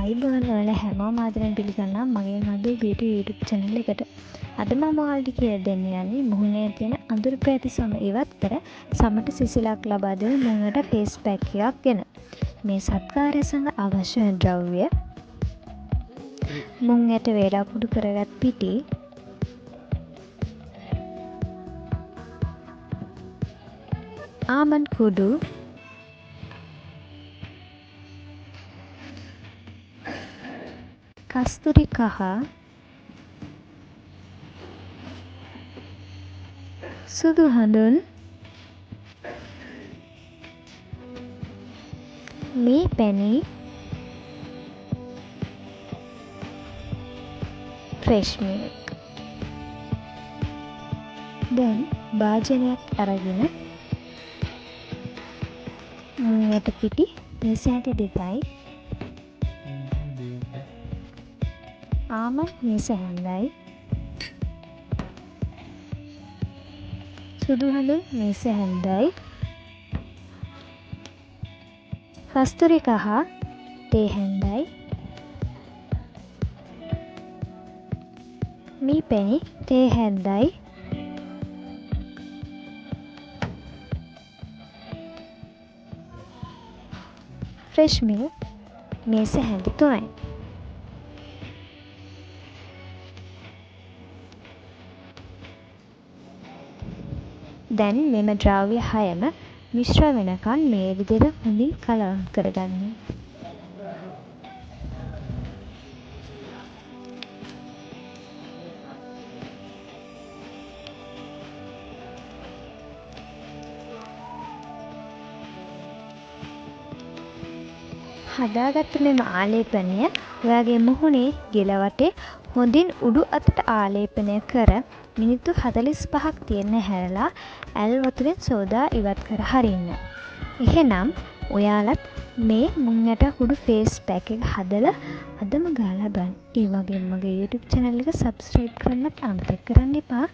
ආයුබෝවන් ඔයාලා හැමෝම ආදරෙන් පිළිගන්නවා මගේ මధు බියුටි YouTube channel එකට. අද මම ඔයාලට කියලා දෙන්න යන්නේ මුහුණේ තියෙන අඳුරු පැති සම ඉවත් කර සමට සිසිලක් ලබා දෙන මුහුණට ෆේස් පැක් එකක් ගැන. මේ සත්කාරය සඳහා අවශ්‍ය වන ද්‍රව්‍ය මුං ඇට වේලා කුඩු කරගත් පිටි, ආමන්ඩ් කුඩු, කස්තුරි කහ, සුදු හඳුන්, මේ පැණි, ෆ්‍රෙෂ් මිල්ක්. දැන් භාජනයක් අරගෙන මුං ඇට පිටි මේසයට දෙකයි, ආමන්ඩ් මේස හැන්දයි, සුදු හඳුන් මේස හැන්දයි, කස්තුරි කහ තේ හැන්දයි, මී පැණි තේ හැන්දයි, ෆ්‍රෙෂ් මිල්ක් මේස හැන්දි 3යි. දැන් මෙම ද්‍රව්‍ය 6ම මිශ්‍ර වෙනකන් මේ විදිහට හොඳින් කලවම් කරගන්න. හදාගත්ත මෙම ආලේපනය ඔයාගේ මුහුණේ ගෙල වටේ හොඳින් උඩු අතට ආලේපනය කර මිනිත්තු 45ක් තියන්න හැරලා ඇල් වතුරෙන් සෝදා ඉවත් කර හරින්න. එහෙනම් ඔයාලත් මේ මුං ඇට කුඩු ෆේස් පැක් එක හදලා අදම ගාලා බලන්න. ඒ වගේම මගේ YouTube channel එක subscribe කරන්නත් අමතක කරන්න එපා.